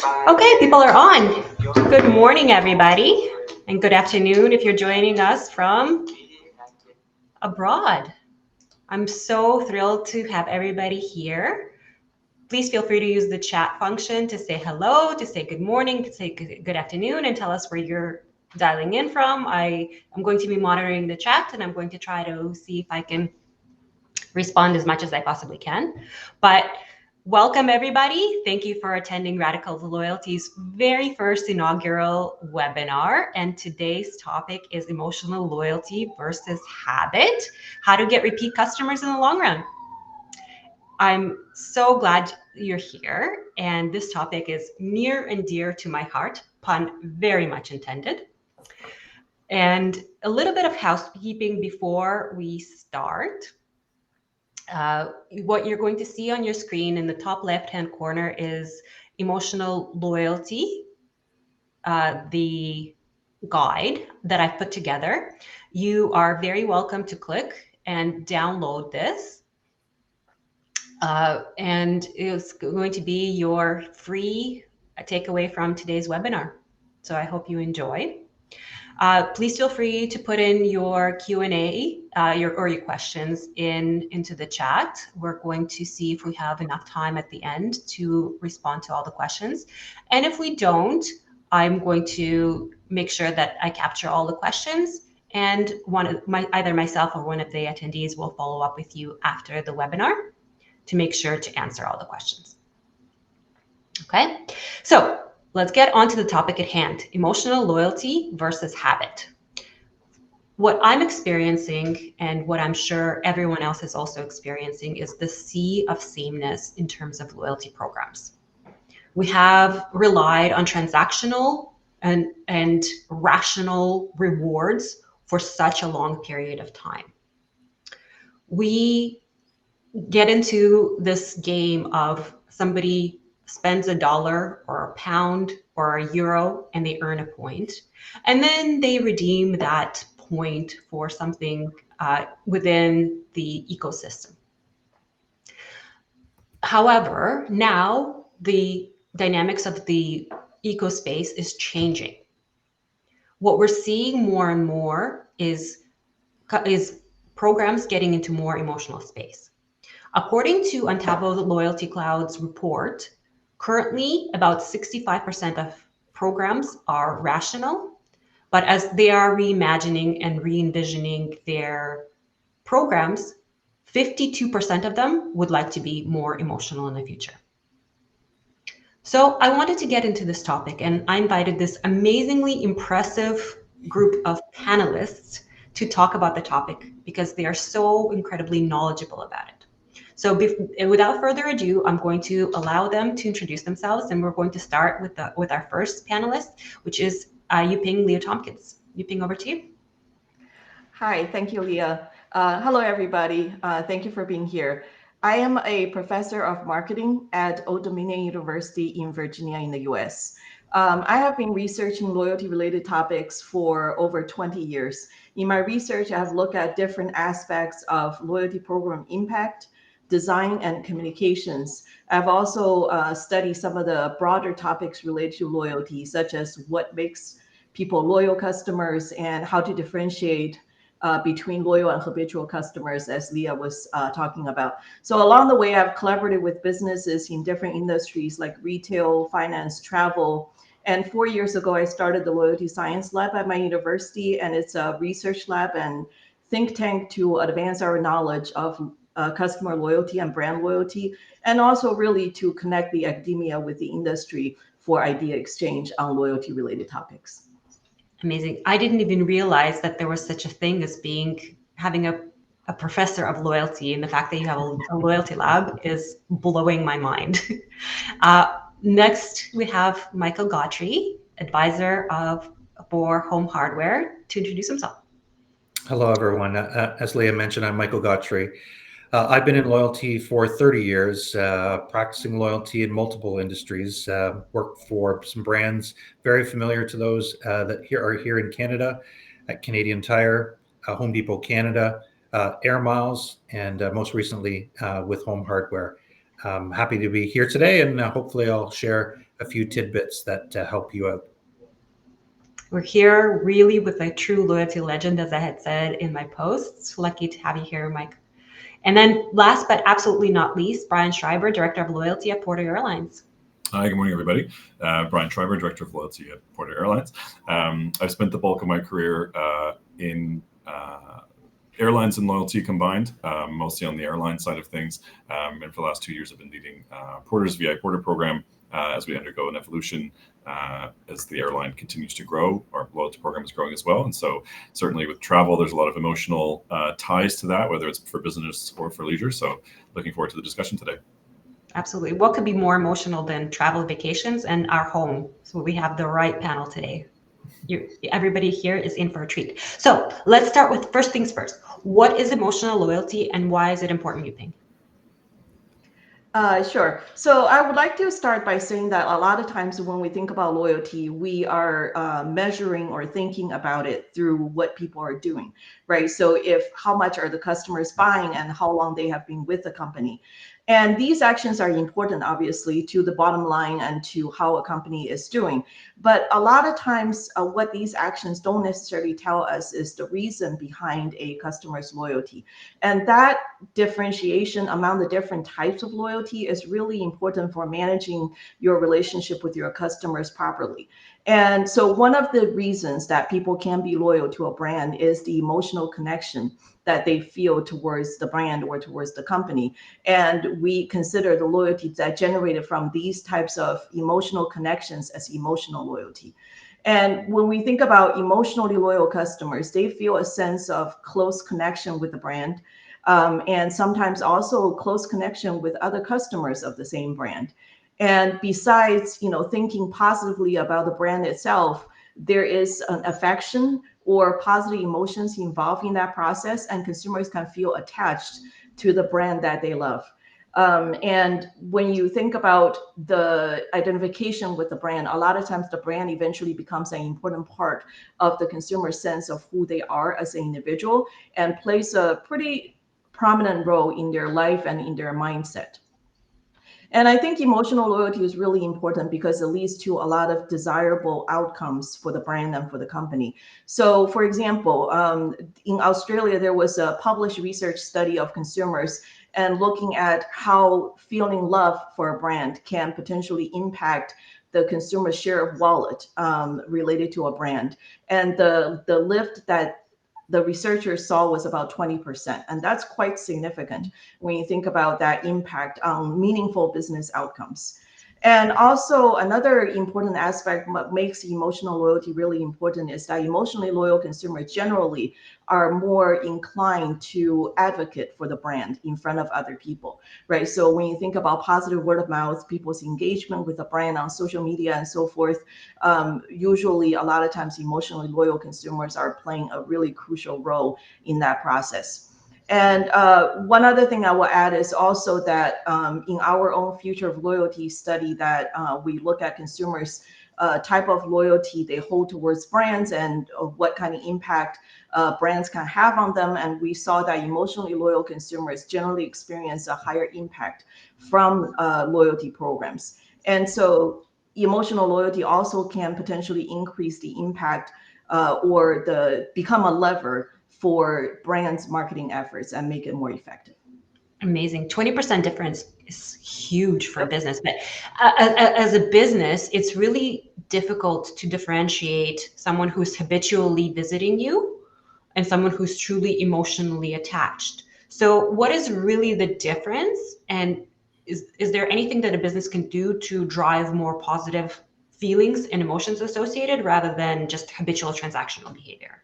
Okay, people are on. Good morning, everybody, and good afternoon if you're joining us from abroad. I'm so thrilled to have everybody here. Please feel free to use the chat function to say hello, to say good morning, to say good afternoon, and tell us where you're dialing in from. I am going to be monitoring the chat, and I'm going to try to see if I can respond as much as I possibly can. But welcome, everybody. Thank you for attending Radical Loyalty's very first inaugural webinar. And today's topic is emotional loyalty versus habit, how to get repeat customers in the long run. I'm so glad you're here. And this topic is near and dear to my heart, pun very much intended. And a little bit of housekeeping before we start. What you're going to see on your screen in the top left-hand corner is emotional loyalty, the guide that I've put together. You are very welcome to click and download this. And it's going to be your free takeaway from today's webinar. So I hope you enjoy. Please feel free to put in your Q&A or your questions into the chat. We're going to see if we have enough time at the end to respond to all the questions. And if we don't, I'm going to make sure that I capture all the questions, and either myself or one of the attendees will follow up with you after the webinar to make sure to answer all the questions. Okay, so let's get on to the topic at hand, emotional loyalty versus habit. What I'm experiencing, and what I'm sure everyone else is also experiencing, is the sea of sameness in terms of loyalty programs. We have relied on transactional and rational rewards for such a long period of time. We get into this game of somebody spends $1 or a pound or a euro and they earn a point, and then they redeem that point for something within the ecosystem. However, now the dynamics of the ecospace is changing. What we're seeing more and more is programs getting into more emotional space. According to Ontavo Loyalty Cloud's report, currently about 65% of programs are rational, but as they are reimagining and re-envisioning their programs, 52% of them would like to be more emotional in the future. So I wanted to get into this topic, and I invited this amazingly impressive group of panelists to talk about the topic because they are so incredibly knowledgeable about it. So without further ado, I'm going to allow them to introduce themselves, and we're going to start with our first panelist, which is Yuping Liu-Thompkins. Yuping, over to you. Hi, thank you, Leah. Hello, everybody. Thank you for being here. I am a professor of marketing at Old Dominion University in Virginia in the US. I have been researching loyalty-related topics for over 20 years. In my research, I have looked at different aspects of loyalty program impact, design, and communications. I've also studied some of the broader topics related to loyalty, such as what makes people loyal customers and how to differentiate between loyal and habitual customers, as Leah was talking about. So along the way, I've collaborated with businesses in different industries like retail, finance, travel. And 4 years ago, I started the Loyalty Science Lab at my university, and it's a research lab and think tank to advance our knowledge of customer loyalty and brand loyalty, and also really to connect the academia with the industry for idea exchange on loyalty related topics. Amazing. I didn't even realize that there was such a thing as having a professor of loyalty, and the fact that you have a loyalty lab is blowing my mind. Next, we have Michael Gawtrey, advisor for home hardware, to introduce himself. Hello, everyone. As Leah mentioned, I'm Michael Gawtrey. I've been in loyalty for 30 years, practicing loyalty in multiple industries, worked for some brands very familiar to those that are here in Canada, at Canadian Tire, Home Depot Canada, Air Miles, and most recently with Home Hardware. I'm happy to be here today, and hopefully I'll share a few tidbits that help you out. We're here really with a true loyalty legend, as I had said in my posts. Lucky to have you here, Mike. And then last but absolutely not least, Brian Schreiber, Director of Loyalty at Porter Airlines. Hi, good morning, everybody. Brian Schreiber, Director of Loyalty at Porter Airlines. I've spent the bulk of my career in airlines and loyalty combined, mostly on the airline side of things. And for the last 2 years, I've been leading Porter's VI Porter program as we undergo an evolution as the airline continues to grow. Our loyalty program is growing as well. And so certainly with travel, there's a lot of emotional ties to that, whether it's for business or for leisure. So looking forward to the discussion today. Absolutely. What could be more emotional than travel, vacations, and our home? So we have the right panel today. Everybody here is in for a treat. So let's start with first things first. What is emotional loyalty and why is it important, you think? Sure. So I would like to start by saying that a lot of times when we think about loyalty, we are measuring or thinking about it through what people are doing, right? So how much are the customers buying and how long they have been with the company. And these actions are important, obviously, to the bottom line and to how a company is doing. But a lot of times what these actions don't necessarily tell us is the reason behind a customer's loyalty. And that differentiation among the different types of loyalty is really important for managing your relationship with your customers properly. And so one of the reasons that people can be loyal to a brand is the emotional connection that they feel towards the brand or towards the company. And we consider the loyalty that generated from these types of emotional connections as emotional loyalty. And when we think about emotionally loyal customers, they feel a sense of close connection with the brand, and sometimes also close connection with other customers of the same brand. And besides, thinking positively about the brand itself, there is an affection or positive emotions involved in that process, and consumers can feel attached to the brand that they love. And when you think about the identification with the brand, a lot of times the brand eventually becomes an important part of the consumer's sense of who they are as an individual and plays a pretty prominent role in their life and in their mindset. And I think emotional loyalty is really important because it leads to a lot of desirable outcomes for the brand and for the company. So, for example, in Australia, there was a published research study of consumers and looking at how feeling love for a brand can potentially impact the consumer share of wallet related to a brand. And the lift that the researchers saw was about 20%. And that's quite significant when you think about that impact on meaningful business outcomes. And also another important aspect what makes emotional loyalty really important is that emotionally loyal consumers generally are more inclined to advocate for the brand in front of other people, right? So when you think about positive word of mouth, people's engagement with the brand on social media and so forth, usually a lot of times emotionally loyal consumers are playing a really crucial role in that process. And one other thing I will add is also that in our own future of loyalty study that we look at consumers' type of loyalty they hold towards brands and what kind of impact brands can have on them. And we saw that emotionally loyal consumers generally experience a higher impact from loyalty programs. And so emotional loyalty also can potentially increase the impact or become a lever for brands' marketing efforts and make it more effective. Amazing. 20% difference is huge for a business. But as a business, it's really difficult to differentiate someone who's habitually visiting you and someone who's truly emotionally attached. So what is really the difference? And is there anything that a business can do to drive more positive feelings and emotions associated rather than just habitual transactional behavior?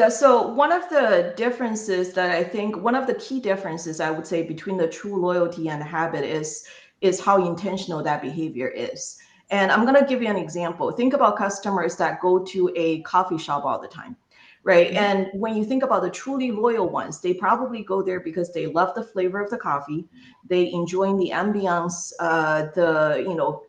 So one of the differences that I think, one of the key differences I would say between the true loyalty and habit is how intentional that behavior is. And I'm going to give you an example. Think about customers that go to a coffee shop all the time, right? Mm-hmm. And when you think about the truly loyal ones, they probably go there because they love the flavor of the coffee. They enjoying the ambiance,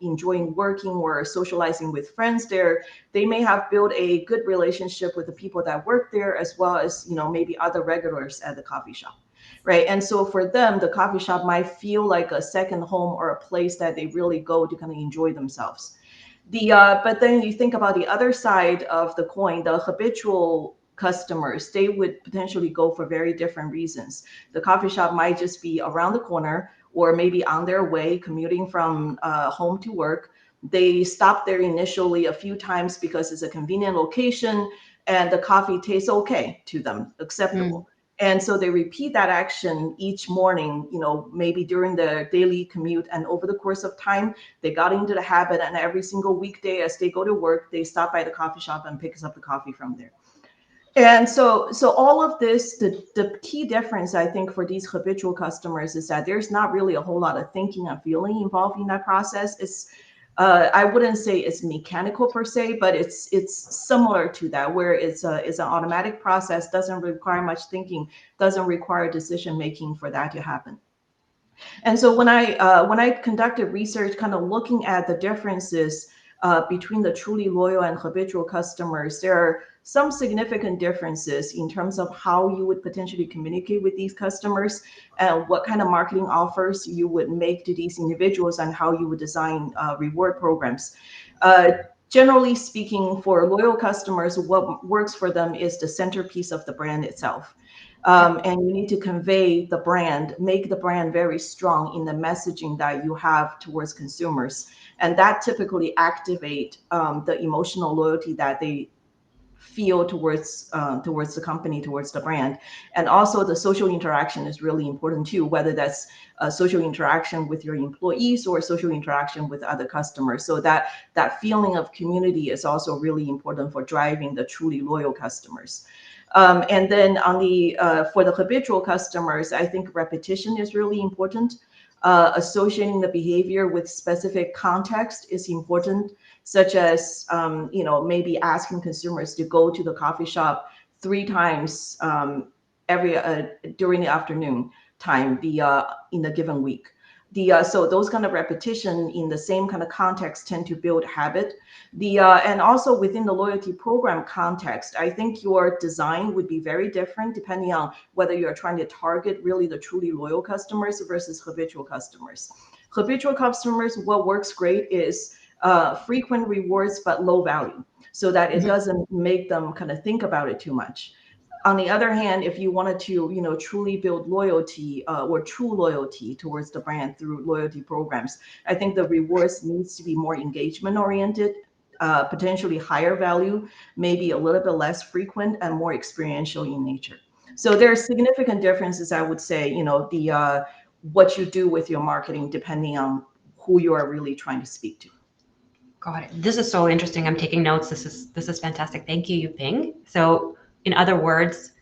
enjoying working or socializing with friends there. They may have built a good relationship with the people that work there, as well as, maybe other regulars at the coffee shop. right? And so for them, the coffee shop might feel like a second home or a place that they really go to kind of enjoy themselves. But then you think about the other side of the coin, the habitual customers, they would potentially go for very different reasons. The coffee shop might just be around the corner, or maybe on their way commuting from home to work. They stop there initially a few times because it's a convenient location and the coffee tastes okay to them, acceptable. And so they repeat that action each morning, maybe during the daily commute, and over the course of time, they got into the habit, and every single weekday as they go to work, they stop by the coffee shop and picks up the coffee from there. And so all of this, the key difference, I think, for these habitual customers is that there's not really a whole lot of thinking and feeling involved in that process. It's I wouldn't say it's mechanical per se, but it's similar to that, where it's an automatic process, doesn't require much thinking, doesn't require decision making for that to happen. And so when I conducted research, kind of looking at the differences between the truly loyal and habitual customers, there are some significant differences in terms of how you would potentially communicate with these customers, and what kind of marketing offers you would make to these individuals, and how you would design reward programs. Generally speaking, for loyal customers, what works for them is the centerpiece of the brand itself. And you need to convey the brand, make the brand very strong in the messaging that you have towards consumers. And that typically activate the emotional loyalty that they feel towards the company, towards the brand. And also the social interaction is really important too, whether that's a social interaction with your employees or social interaction with other customers. So that feeling of community is also really important for driving the truly loyal customers. And then on the for the habitual customers, I think repetition is really important. Associating the behavior with specific context is important, such as maybe asking consumers to go to the coffee shop 3 times every during the afternoon time in a given week. So those kind of repetition in the same kind of context tend to build habit. And also within the loyalty program context, I think your design would be very different depending on whether you're trying to target really the truly loyal customers versus habitual customers. Habitual customers, what works great is frequent rewards but low value, so that it doesn't make them kind of think about it too much. On the other hand, if you wanted to, truly build loyalty or true loyalty towards the brand through loyalty programs, I think the rewards needs to be more engagement oriented, potentially higher value, maybe a little bit less frequent and more experiential in nature. So there are significant differences, I would say, what you do with your marketing depending on who you are really trying to speak to. Got it. This is so interesting. I'm taking notes. This is fantastic. Thank you, Yuping. So in other words,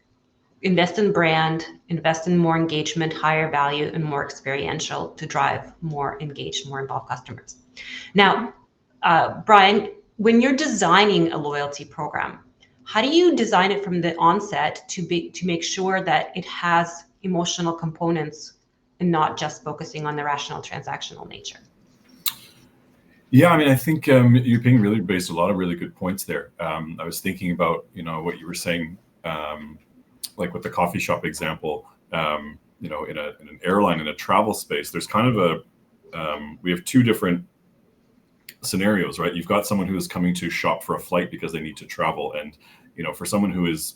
invest in brand, invest in more engagement, higher value, and more experiential to drive more engaged, more involved customers. Now, Brian, when you're designing a loyalty program, how do you design it from the onset to make sure that it has emotional components and not just focusing on the rational transactional nature? Yeah, I mean, I think Yuping really raised a lot of really good points there. I was thinking about, what you were saying, like with the coffee shop example, in an airline, in a travel space, there's kind of we have 2 different scenarios, right? You've got someone who is coming to shop for a flight because they need to travel. And, for someone who is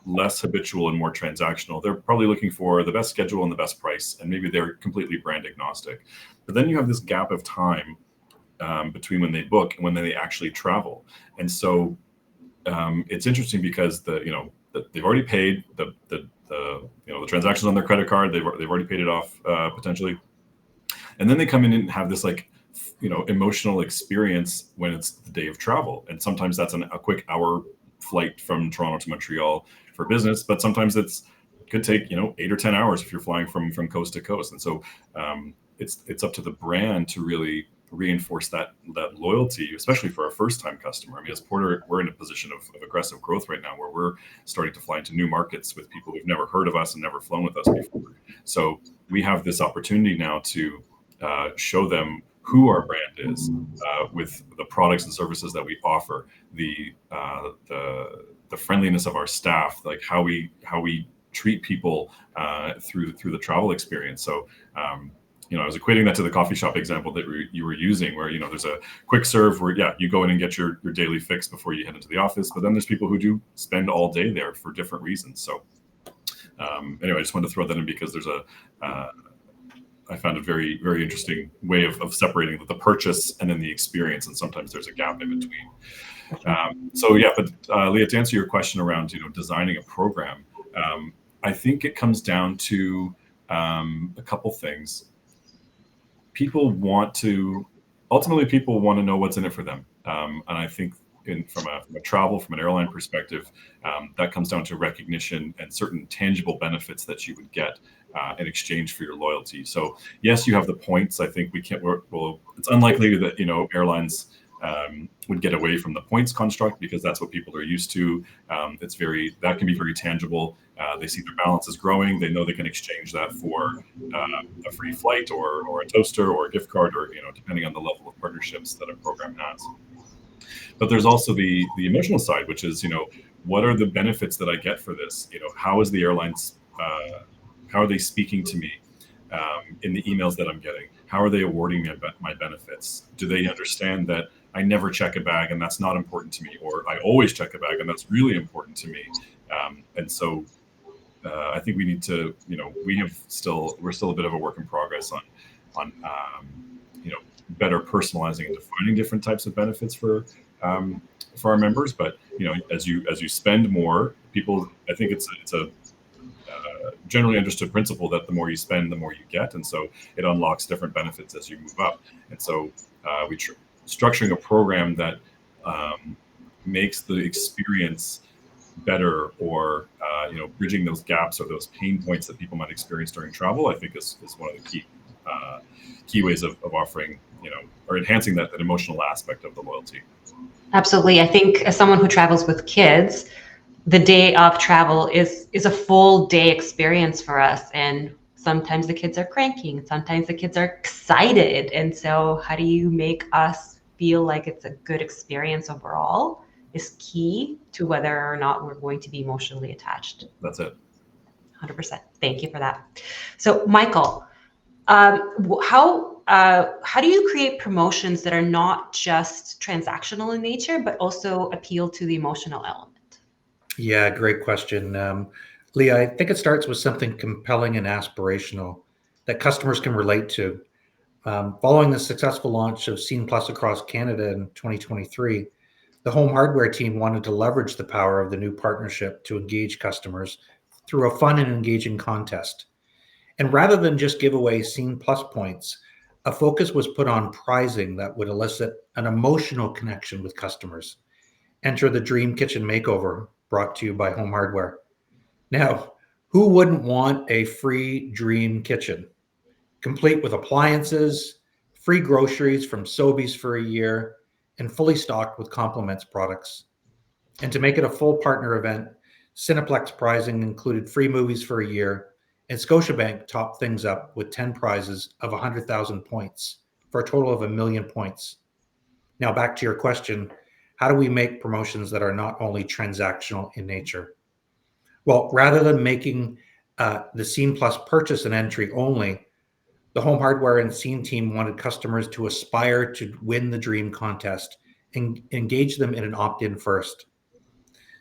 less habitual and more transactional, they're probably looking for the best schedule and the best price, and maybe they're completely brand agnostic. But then you have this gap of time between when they book and when they actually travel. And so it's interesting because they've already paid the transactions on their credit card. They've already paid it off potentially, and then they come in and have this emotional experience when it's the day of travel. And sometimes that's a quick hour flight from Toronto to Montreal for business, but sometimes could take 8 or 10 hours if you're flying from coast to coast. And so it's up to the brand to really reinforce that loyalty, especially for a first-time customer. I mean, as Porter, we're in a position of aggressive growth right now, where we're starting to fly into new markets with people who've never heard of us and never flown with us before. So we have this opportunity now to show them who our brand is, with the products and services that we offer, the friendliness of our staff, like how we treat people through the travel experience. So I was equating that to the coffee shop example that you were using, where there's a quick serve where you go in and get your daily fix before you head into the office, but then there's people who do spend all day there for different reasons. So anyway, I just wanted to throw that in because there's I found a very, very interesting way of separating the purchase and then the experience, and sometimes there's a gap in between. But Leah, to answer your question around designing a program, I think it comes down to a couple things. People want to know what's in it for them, and I think from an airline perspective, that comes down to recognition and certain tangible benefits that you would get in exchange for your loyalty. So yes, you have the points. I think it's unlikely that airlines would get away from the points construct, because that's what people are used to. That can be very tangible. They see their balance is growing. They know they can exchange that for a free flight or a toaster or a gift card, or depending on the level of partnerships that a program has. But there's also the emotional side, which is what are the benefits that I get for this? How is the airlines? How are they speaking to me in the emails that I'm getting? How are they awarding me my benefits? Do they understand that I never check a bag and that's not important to me, or I always check a bag and that's really important to me? And so I think we need to, we're still a bit of a work in progress on better personalizing and defining different types of benefits for our members. But as you spend more, I think it's a generally understood principle that the more you spend, the more you get, and so it unlocks different benefits as you move up. And so structuring a program that makes the experience better, or bridging those gaps or those pain points that people might experience during travel, I think is one of the key ways of offering or enhancing that emotional aspect of the loyalty. Absolutely. I think as someone who travels with kids, the day of travel is a full day experience for us. And sometimes the kids are cranky, sometimes the kids are excited. And so how do you make us feel like it's a good experience overall is key to whether or not we're going to be emotionally attached. That's it. 100%. Thank you for that. So Michael, how do you create promotions that are not just transactional in nature, but also appeal to the emotional element? Yeah, great question. Leah, I think it starts with something compelling and aspirational that customers can relate to. Following the successful launch of Scene Plus across Canada in 2023, the home hardware team wanted to leverage the power of the new partnership to engage customers through a fun and engaging contest. And rather than just give away Scene Plus points, a focus was put on prizing that would elicit an emotional connection with customers. Enter the Dream Kitchen Makeover, brought to you by Home Hardware. Now, who wouldn't want a free dream kitchen, complete with appliances, free groceries from Sobeys for a year, and fully stocked with Compliments products? And to make it a full partner event, Cineplex prizing included free movies for a year, and Scotiabank topped things up with 10 prizes of 100,000 points for a total of 1 million points. Now back to your question, how do we make promotions that are not only transactional in nature? Well, rather than making the Scene Plus purchase an entry only, the Home Hardware and Scene team wanted customers to aspire to win the dream contest and engage them in an opt-in first.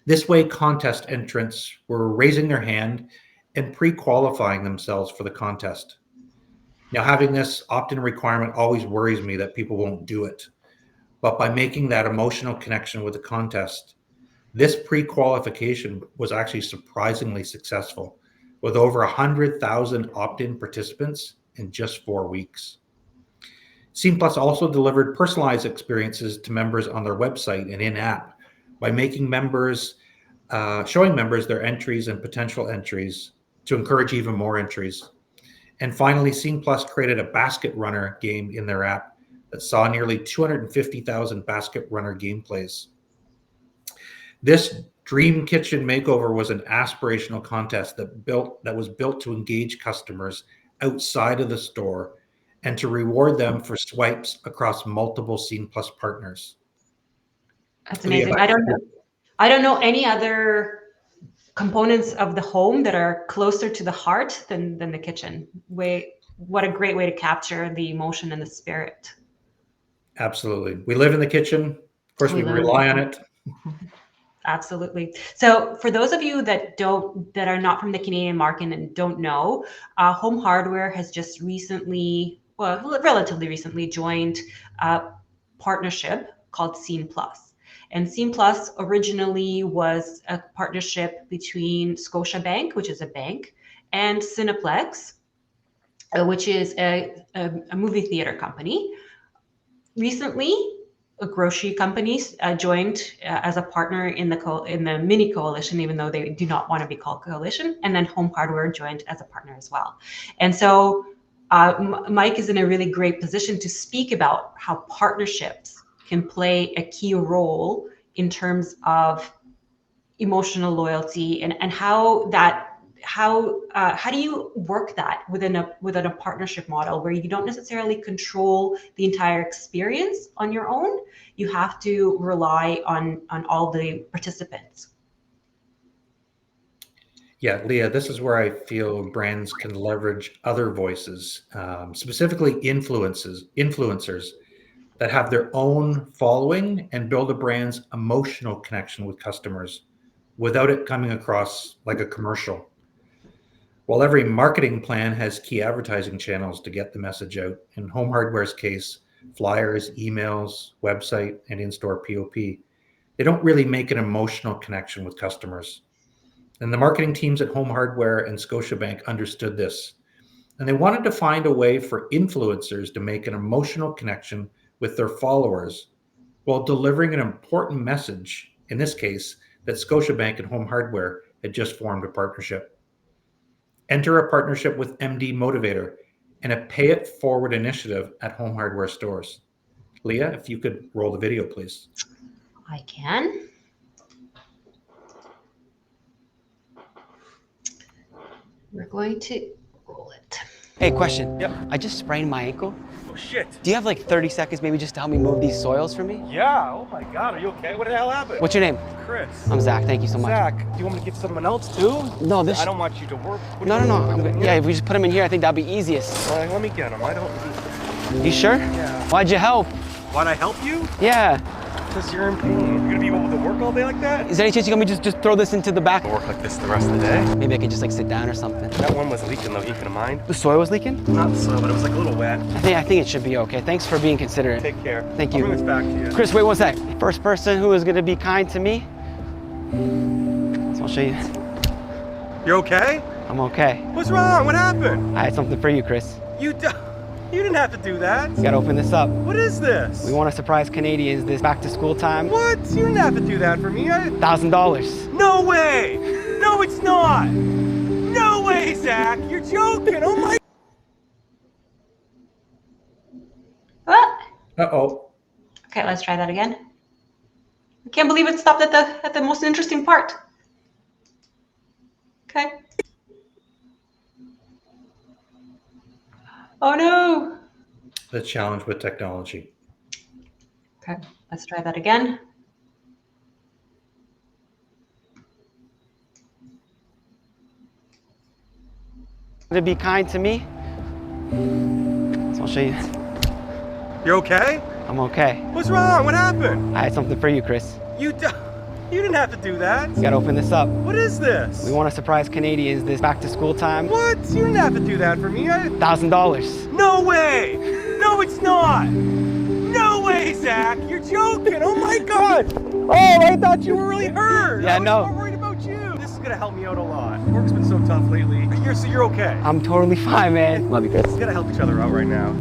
This way, contest entrants were raising their hand and pre-qualifying themselves for the contest. Now, having this opt-in requirement always worries me that people won't do it. But by making that emotional connection with the contest, this pre-qualification was actually surprisingly successful, with over 100,000 opt-in participants in just 4 weeks. Scene Plus also delivered personalized experiences to members on their website and in-app by making members, showing members their entries and potential entries to encourage even more entries. And finally, Scene Plus created a basket runner game in their app that saw nearly 250,000 basket runner gameplays. This Dream Kitchen Makeover was an aspirational contest that was built to engage customers outside of the store and to reward them for swipes across multiple Scene Plus partners. That's amazing. I don't know any other components of the home that are closer to the heart than the kitchen. What a great way to capture the emotion and the spirit. Absolutely. We live in the kitchen. Of course, we rely on it. Absolutely. So for those of you that are not from the Canadian market and don't know, Home Hardware has just recently, relatively recently, joined a partnership called Scene Plus. And Scene Plus originally was a partnership between Scotiabank, which is a bank, and Cineplex, which is a movie theater company. Recently, grocery companies joined as a partner in the mini coalition, even though they do not want to be called coalition. And then Home Hardware joined as a partner as well. And so Mike is in a really great position to speak about how partnerships can play a key role in terms of emotional loyalty and how do you work that within a partnership model where you don't necessarily control the entire experience on your own. You have to rely on all the participants. Yeah, Leah, this is where I feel brands can leverage other voices, specifically influencers that have their own following and build a brand's emotional connection with customers without it coming across like a commercial. While every marketing plan has key advertising channels to get the message out, in Home Hardware's case, flyers, emails, website, and in-store POP, they don't really make an emotional connection with customers. And the marketing teams at Home Hardware and Scotiabank understood this. And they wanted to find a way for influencers to make an emotional connection with their followers while delivering an important message, in this case, that Scotiabank and Home Hardware had just formed a partnership. Enter a partnership with MD Motivator and a Pay It Forward initiative at Home Hardware stores. Leah, if you could roll the video, please. I can. We're going to roll it. Hey, question. Yep. I just sprained my ankle. Oh, shit. Do you have like 30 seconds maybe just to help me move these soils for me? Yeah. Oh, my God. Are you okay? What the hell happened? What's your name? Chris. I'm Zach. Thank you so much. Zach, do you want me to get someone else, too? No, this... I don't want you to work. No. I'm good. Yeah, if we just put him in here, I think that'd be easiest. Let me get him. I don't... You sure? Yeah. Why'd you help? Why'd I help you? Yeah. Because you're in pain. You're going to be able to work all day like that? Is there any chance you can just throw this into the back? I'll work like this the rest of the day. Maybe I could just like sit down or something. That one was leaking, though. You couldn't mind? The soil was leaking? Not the soil, but it was like a little wet. I think it should be okay. Thanks for being considerate. Take care. Thank you. I'll bring this back to you. Chris, wait one sec. First person who is gonna be kind to me. So I'll show you. You're okay? I'm okay. What's wrong? What happened? I had something for you, Chris. You didn't have to do that. You gotta open this up. What is this? We want to surprise Canadians this back to school time. What? You didn't have to do that for me. $1,000. No way! No, it's not! No way, Zach! You're joking! Oh my... What? Uh-oh. Okay, let's try that again. I can't believe it stopped at the most interesting part. Okay. Oh no! The challenge with technology. Okay, let's try that again. To be kind to me. So I'll show you. You're okay? I'm okay. What's wrong? What happened? I had something for you, Chris. You didn't have to do that. You gotta open this up. What is this? We want to surprise Canadians this back to school time. What? You didn't have to do that for me. $1,000. No way! No, it's not! No way, Zach! You're joking! Oh my God! Oh, I thought you were really hurt! Yeah, I was no. more worried about you. This is gonna help me out a lot. Work's been so tough lately. So you're okay? I'm totally fine, man. Love you, Chris. We gotta help each other out right now.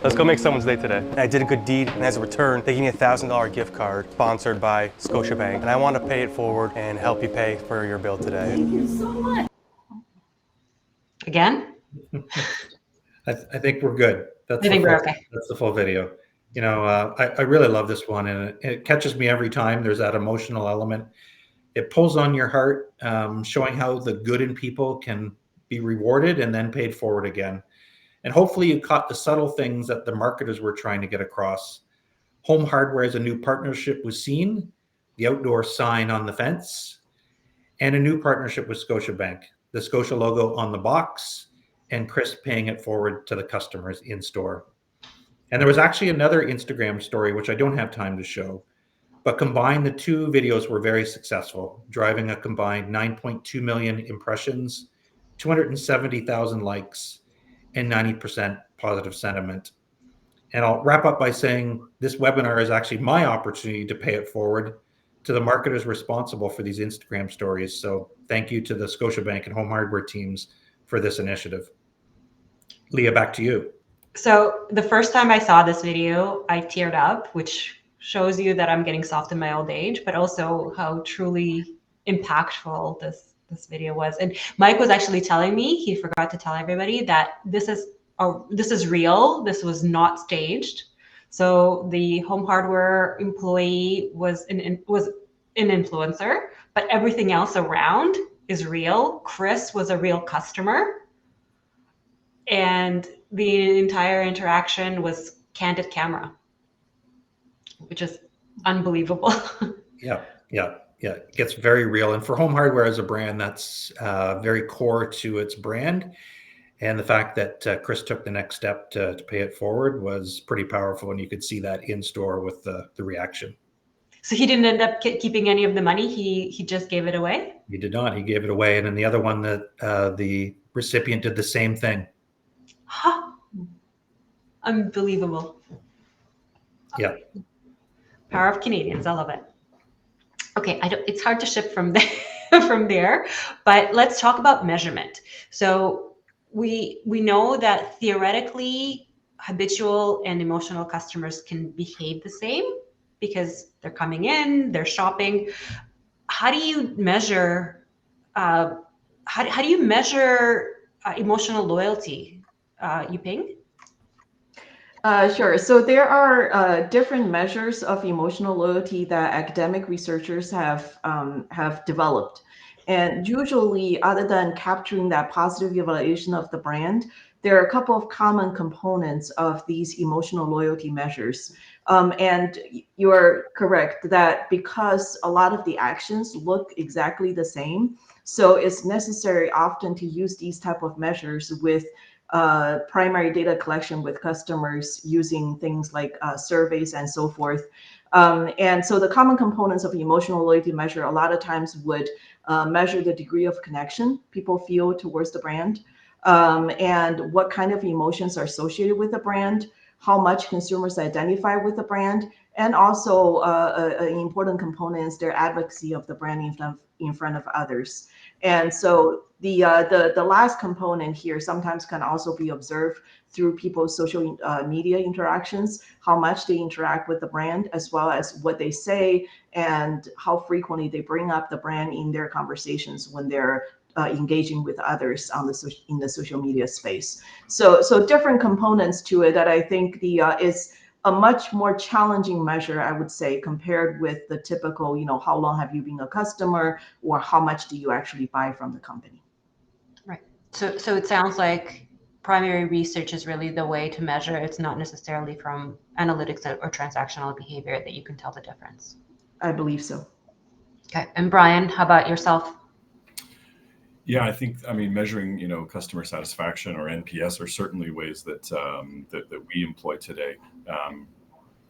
Let's go make someone's day today. I did a good deed, and as a return, they gave me a $1,000 gift card sponsored by Scotiabank, and I want to pay it forward and help you pay for your bill today. Thank you so much. Again? I think we're good. I think we're okay. That's the full video. You know, I really love this one, and it catches me every time. There's that emotional element. It pulls on your heart, showing how the good in people can be rewarded and then paid forward again. And hopefully you caught the subtle things that the marketers were trying to get across. Home Hardware is a new partnership with Scene, the outdoor sign on the fence. and a new partnership with Scotiabank, the Scotia logo on the box and Chris paying it forward to the customers in store. And there was actually another Instagram story, which I don't have time to show, but combined, the two videos were very successful, driving a combined 9.2 million impressions, 270,000 likes, and 90% positive sentiment. And I'll wrap up by saying this webinar is actually my opportunity to pay it forward to the marketers responsible for these Instagram stories. So thank you to the Scotiabank and Home Hardware teams for this initiative. Leah, back to you. So the first time I saw this video, I teared up, which shows you that I'm getting soft in my old age, but also how truly impactful this video was. And Mike was actually telling me, he forgot to tell everybody, that this is real. This was not staged. So the Home Hardware employee was an influencer, but everything else around is real. Chris was a real customer, and the entire interaction was candid camera, which is unbelievable. Yeah. It gets very real. And for Home Hardware as a brand, that's very core to its brand. And the fact that Chris took the next step to pay it forward was pretty powerful. And you could see that in store with the reaction. So he didn't end up keeping any of the money. He just gave it away? He did not. He gave it away. And then the other one, that the recipient did the same thing. Huh. Unbelievable. Yeah. Power of Canadians. I love it. Okay, it's hard to ship from there, but let's talk about measurement. So we know that theoretically habitual and emotional customers can behave the same because they're coming in, they're shopping. How do you measure emotional loyalty, Yuping? Sure. So there are different measures of emotional loyalty that academic researchers have developed. And usually, other than capturing that positive evaluation of the brand, there are a couple of common components of these emotional loyalty measures. And you are correct that because a lot of the actions look exactly the same, so it's necessary often to use these type of measures with primary data collection with customers using things like surveys and so forth. And so the common components of emotional loyalty measure a lot of times would measure the degree of connection people feel towards the brand, and what kind of emotions are associated with the brand, how much consumers identify with the brand, and also an important component is their advocacy of the brand in front of others. And so the last component here sometimes can also be observed through people's social media interactions, how much they interact with the brand, as well as what they say and how frequently they bring up the brand in their conversations when they're engaging with others in the social media space. So different components to it that I think is a much more challenging measure, I would say, compared with the typical, how long have you been a customer or how much do you actually buy from the company? Right. So it sounds like primary research is really the way to measure. It's not necessarily from analytics or transactional behavior that you can tell the difference. I believe so. Okay. And Brian, how about yourself? Yeah, I think, measuring, customer satisfaction or NPS are certainly ways that we employ today.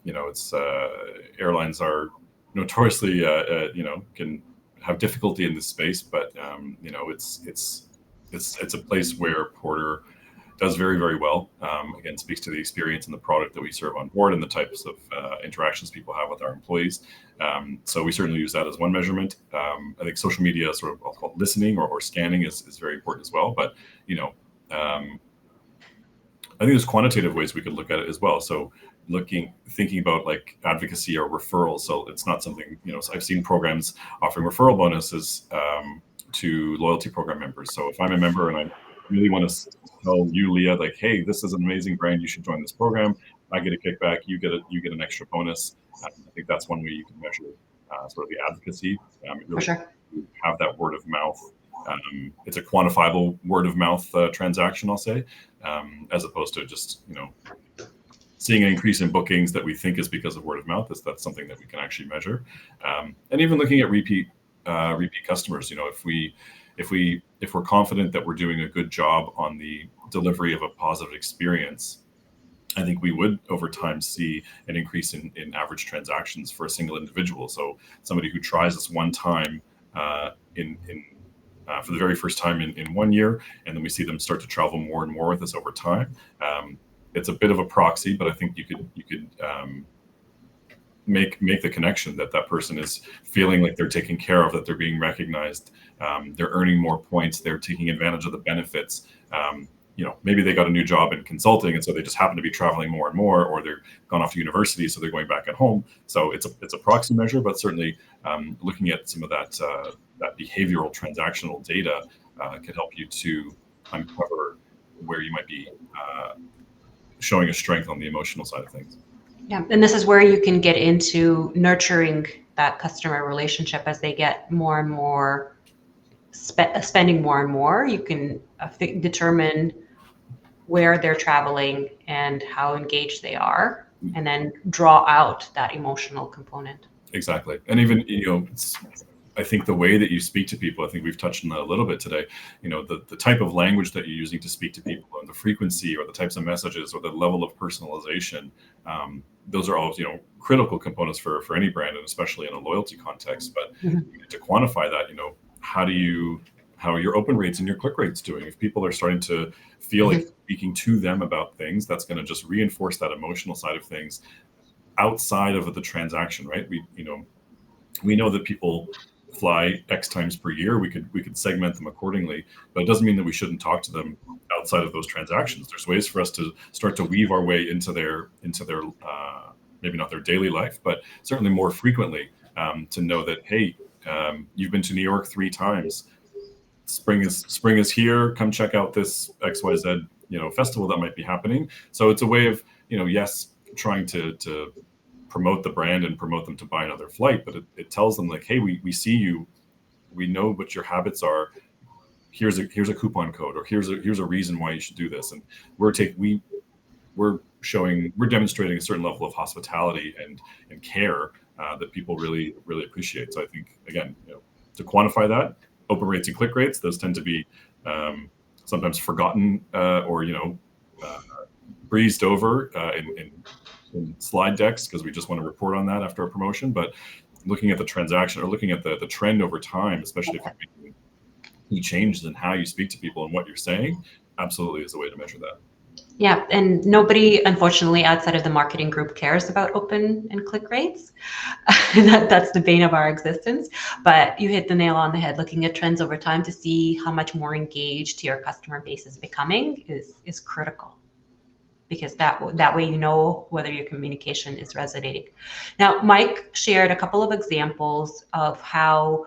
It's airlines are notoriously, can have difficulty in this space, but it's a place where Porter does very, very well. Again, speaks to the experience and the product that we serve on board and the types of interactions people have with our employees. So we certainly use that as one measurement. I think social media sort of listening or scanning is very important as well. But, I think there's quantitative ways we could look at it as well. So thinking about like advocacy or referrals. So it's not something, so I've seen programs offering referral bonuses to loyalty program members. So if I'm a member and I really want to tell you, Leah, like, hey, this is an amazing brand, you should join this program. I get a kickback, you get an extra bonus. I think that's one way you can measure sort of the advocacy. Really For sure. Have that word of mouth. It's a quantifiable word of mouth transaction, I'll say, as opposed to just seeing an increase in bookings that we think is because of word of mouth. That's something that we can actually measure, and even looking at repeat repeat customers. If we're confident that we're doing a good job on the delivery of a positive experience, I think we would over time see an increase in average transactions for a single individual. So somebody who tries us one time for the very first time in 1 year, and then we see them start to travel more and more with us over time. It's a bit of a proxy, but I think you could make the connection that person is feeling like they're taken care of, that they're being recognized, they're earning more points, they're taking advantage of the benefits. Maybe they got a new job in consulting, and so they just happen to be traveling more and more, or they're gone off to university, so they're going back at home. So it's a proxy measure, but certainly looking at some of that behavioral transactional data could help you to uncover where you might be showing a strength on the emotional side of things. Yeah, and this is where you can get into nurturing that customer relationship as they get more and more spending more and more. You can determine where they're traveling and how engaged they are, and then draw out that emotional component. Exactly. And even, I think the way that you speak to people, I think we've touched on that a little bit today, the type of language that you're using to speak to people, and the frequency or the types of messages or the level of personalization, those are all, critical components for any brand, and especially in a loyalty context. But to quantify that, how are your open rates and your click rates doing? If people are starting to feel like speaking to them about things, that's going to just reinforce that emotional side of things outside of the transaction, right? We know that people fly X times per year. We could segment them accordingly, but it doesn't mean that we shouldn't talk to them outside of those transactions. There's ways for us to start to weave our way into their maybe not their daily life, but certainly more frequently, to know that, hey, you've been to New York 3 times. Spring is here. Come check out this XYZ festival that might be happening. So it's a way of yes, trying to promote the brand and promote them to buy another flight, but it tells them like, hey, we see you, we know what your habits are. Here's a coupon code, or here's a reason why you should do this, and we're demonstrating a certain level of hospitality and care that people really appreciate. So I think, again, to quantify that, open rates and click rates, those tend to be sometimes forgotten or breezed over in slide decks, because we just want to report on that after a promotion. But looking at the transaction, or looking at the trend over time, especially if you're making key changes in how you speak to people and what you're saying, absolutely is a way to measure that. Yeah, and nobody, unfortunately, outside of the marketing group cares about open and click rates. That's the bane of our existence. But you hit the nail on the head. Looking at trends over time to see how much more engaged your customer base is becoming is critical, because that way whether your communication is resonating. Now, Mike shared a couple of examples of how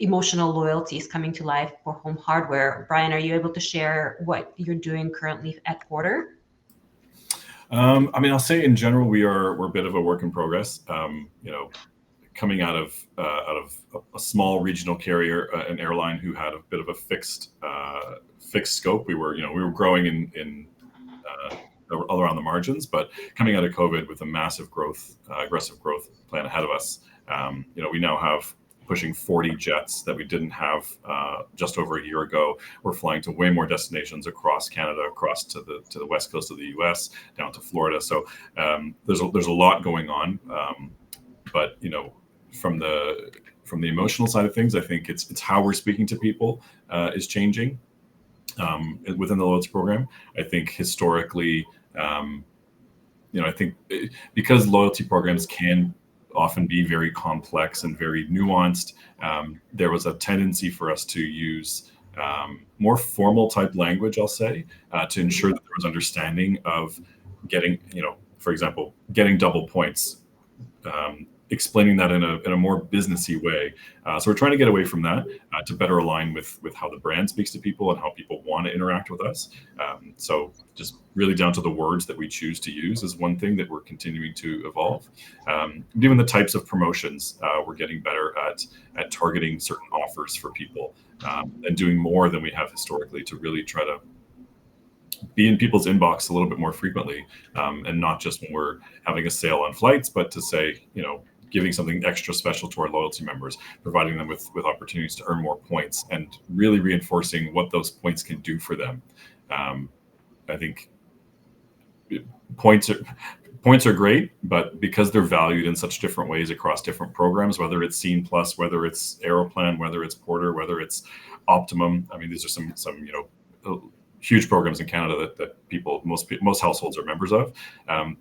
emotional loyalty is coming to life for home hardware. Brian, are you able to share what you're doing currently at Porter? I'll say in general, we're a bit of a work in progress. Coming out of a small regional carrier, an airline who had a bit of a fixed scope. We were growing in all around the margins, but coming out of COVID with a massive aggressive growth plan ahead of us, we now have pushing 40 jets that we didn't have just over a year ago. We're flying to way more destinations across Canada, across to the west coast of the US, down to Florida. So there's a lot going on, but from the emotional side of things, I think it's how we're speaking to people is changing within the loyalty program. I think historically, I think because loyalty programs can often be very complex and very nuanced, there was a tendency for us to use more formal type language, I'll say, to ensure that there was understanding of getting, for example, getting double points, explaining that in a more businessy way. So we're trying to get away from that to better align with how the brand speaks to people and how people want to interact with us. So just really down to the words that we choose to use is one thing that we're continuing to evolve. Given the types of promotions, we're getting better at targeting certain offers for people and doing more than we have historically to really try to be in people's inbox a little bit more frequently, and not just when we're having a sale on flights, but to say, giving something extra special to our loyalty members, providing them with opportunities to earn more points, and really reinforcing what those points can do for them. I think points are great, but because they're valued in such different ways across different programs, whether it's Scene Plus, whether it's Aeroplan, whether it's Porter, whether it's Optimum. I mean, these are some huge programs in Canada that most households are members of.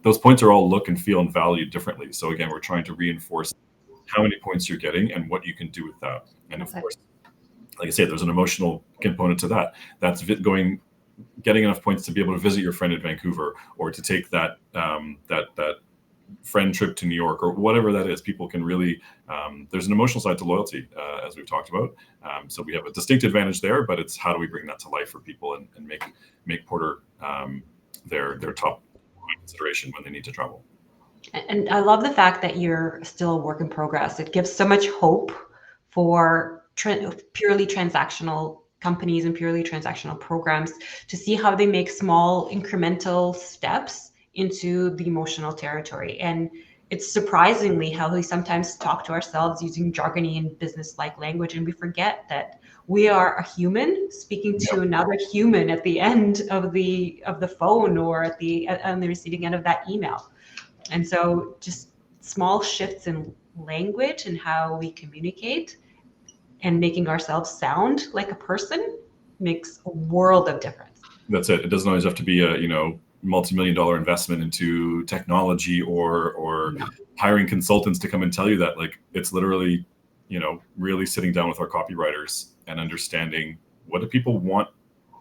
Those points are all look and feel and valued differently. So again, we're trying to reinforce how many points you're getting and what you can do with that. And of course, like I said, there's an emotional component to that. That's getting enough points to be able to visit your friend in Vancouver, or to take that friend trip to New York, or whatever that is. People can really, there's an emotional side to loyalty, as we've talked about. So we have a distinct advantage there, but it's how do we bring that to life for people and make Porter their top consideration when they need to travel. And I love the fact that you're still a work in progress. It gives so much hope for purely transactional companies and purely transactional programs to see how they make small incremental steps into the emotional territory. And it's surprisingly how we sometimes talk to ourselves using jargony and business-like language, and we forget that we are a human speaking to another human at the end of the phone, or on the receiving end of that email. And so just small shifts in language and how we communicate and making ourselves sound like a person makes a world of difference. That's it. It doesn't always have to be a multi-million-dollar investment into technology or hiring consultants to come and tell you that. Like, it's literally, really sitting down with our copywriters and understanding what do people want,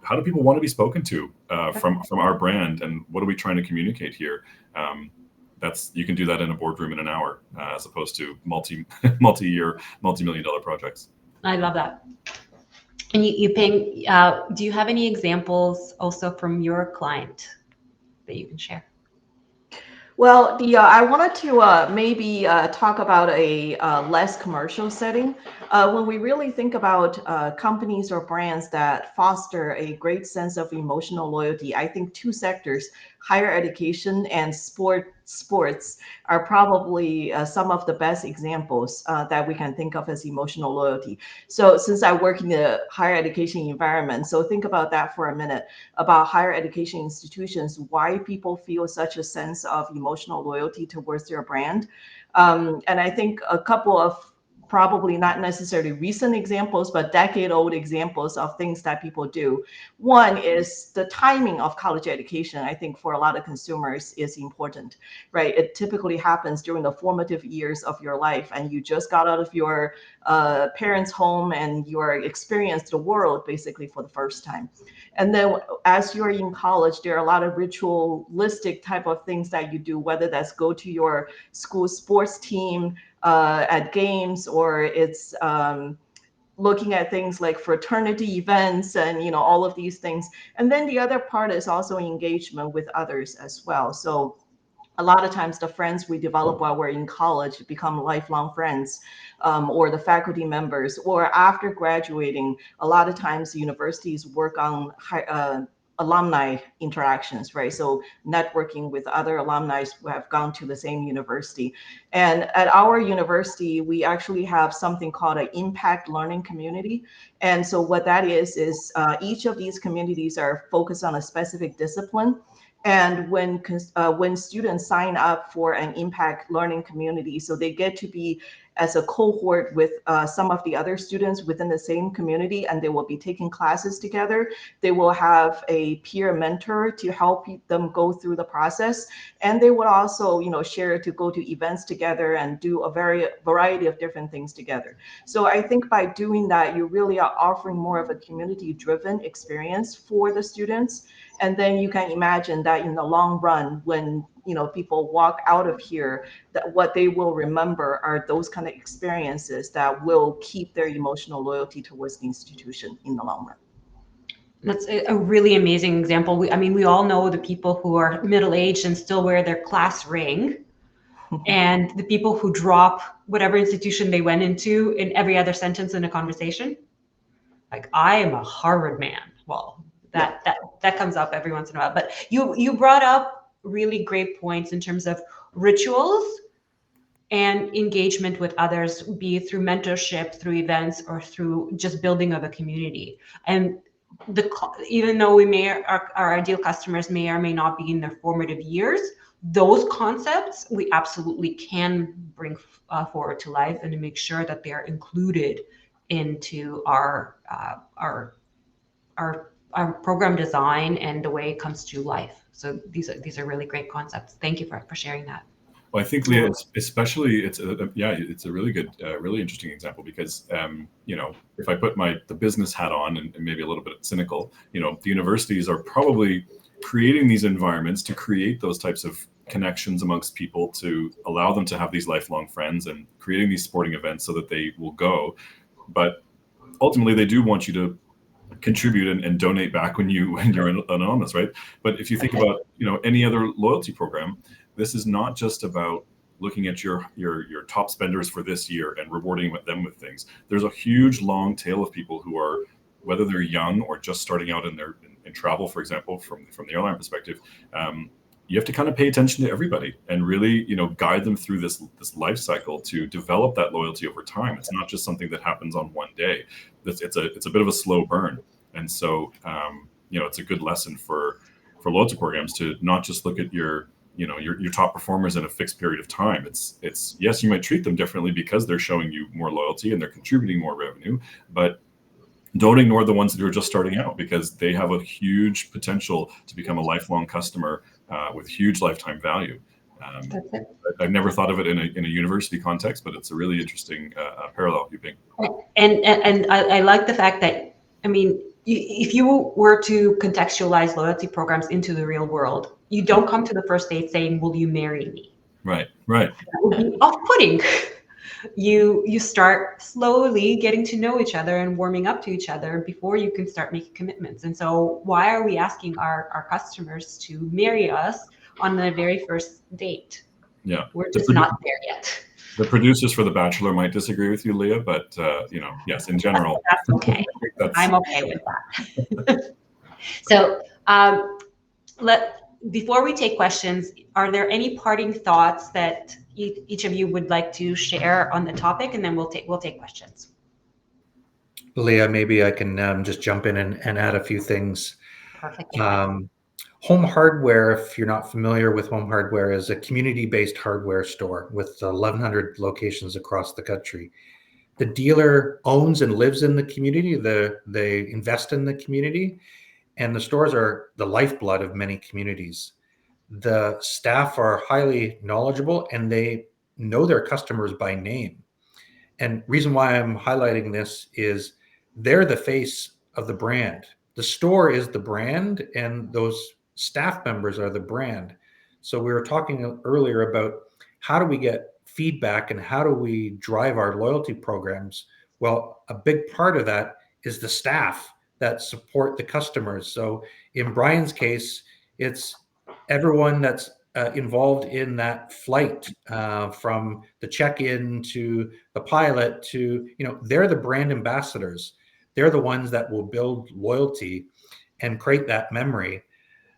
how do people want to be spoken to from our brand, and what are we trying to communicate here. You can do that in a boardroom in an hour, as opposed to multi-year, multi-million-dollar projects. I love that. And Ping, do you have any examples also from your client that you can share? Well, I wanted to maybe talk about a less commercial setting. When we really think about companies or brands that foster a great sense of emotional loyalty, I think two sectors, higher education and sports, are probably some of the best examples that we can think of as emotional loyalty. So since I work in the higher education environment, so think about that for a minute, about higher education institutions, why people feel such a sense of emotional loyalty towards their brand. And I think a couple of probably not necessarily recent examples, but decade-old examples of things that people do. One is the timing of college education. I think for a lot of consumers is important, right? It typically happens during the formative years of your life, and you just got out of your parents' home and you're experienced the world basically for the first time. And then as you're in college, there are a lot of ritualistic type of things that you do, whether that's go to your school sports team, at games, or it's looking at things like fraternity events and all of these things. And then the other part is also engagement with others as well. So a lot of times the friends we develop while we're in college become lifelong friends, or the faculty members, or after graduating, a lot of times universities work on alumni interactions, right? So networking with other alumni who have gone to the same university. And at our university, we actually have something called an impact learning community. And so what that is each of these communities are focused on a specific discipline. And when students sign up for an impact learning community, so they get to be as a cohort with some of the other students within the same community, and they will be taking classes together. They will have a peer mentor to help them go through the process. And they would also, share to go to events together and do a variety of different things together. So I think by doing that, you really are offering more of a community-driven experience for the students. And then you can imagine that in the long run, when people walk out of here, that what they will remember are those kind of experiences that will keep their emotional loyalty towards the institution in the long run. That's a really amazing example. We all know the people who are middle-aged and still wear their class ring, and the people who drop whatever institution they went into in every other sentence in a conversation. Like, I am a Harvard man. Well, that comes up every once in a while. But you brought up really great points in terms of rituals and engagement with others, be it through mentorship, through events, or through just building of a community. And even though our ideal customers may or may not be in their formative years, those concepts we absolutely can bring forward to life and to make sure that they are included into our program design and the way it comes to life. So these are really great concepts. Thank you for sharing that. Well, I think, Leah, especially it's a really good, really interesting example because if I put the business hat on and maybe a little bit cynical, the universities are probably creating these environments to create those types of connections amongst people, to allow them to have these lifelong friends, and creating these sporting events so that they will go. But ultimately, they do want you to contribute and donate back when you're anonymous, right? But if you think about any other loyalty program, this is not just about looking at your top spenders for this year and rewarding them with things. There's a huge long tail of people who are, whether they're young or just starting out in travel, for example, from the airline perspective. You have to kind of pay attention to everybody and really, guide them through this life cycle to develop that loyalty over time. It's not just something that happens on one day. It's a bit of a slow burn, and so it's a good lesson for loyalty programs to not just look at your top performers in a fixed period of time. It's yes, you might treat them differently because they're showing you more loyalty and they're contributing more revenue, but don't ignore the ones that are just starting out, because they have a huge potential to become a lifelong customer with huge lifetime value. I've never thought of it in a university context, but it's a really interesting parallel, Yuping. And I like the fact that, if you were to contextualize loyalty programs into the real world, you don't come to the first date saying, "Will you marry me?" Right. That would be off-putting. You start slowly getting to know each other and warming up to each other before you can start making commitments. And so why are we asking our customers to marry us on the very first date? Yeah. We're just not there yet. The producers for The Bachelor might disagree with you, Leah, but yes, in general. That's okay. I'm okay with that. So before we take questions, are there any parting thoughts that each of you would like to share on the topic, and then we'll take questions. Leah, maybe I can just jump in and add a few things. Perfect. Home Hardware, if you're not familiar with Home Hardware, is a community-based hardware store with 1,100 locations across the country. The dealer owns and lives in the community. They invest in the community, and the stores are the lifeblood of many communities. The staff are highly knowledgeable and they know their customers by name. And reason why I'm highlighting this is they're the face of the brand. The store is the brand and those staff members are the brand. So we were talking earlier about how do we get feedback and how do we drive our loyalty programs? Well, a big part of that is the staff that support the customers. So in Brian's case, it's everyone that's involved in that flight, from the check-in to the pilot to, they're the brand ambassadors. They're the ones that will build loyalty and create that memory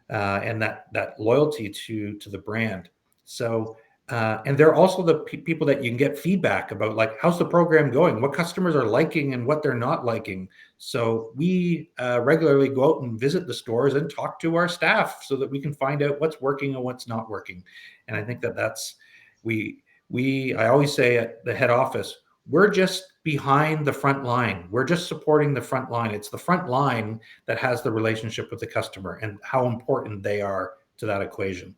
and that loyalty to the brand. So, and they're also the people that you can get feedback about, like, how's the program going? What customers are liking and what they're not liking. So we regularly go out and visit the stores and talk to our staff so that we can find out what's working and what's not working. And I think that's, I always say at the head office, we're just behind the front line. We're just supporting the front line. It's the front line that has the relationship with the customer and how important they are to that equation.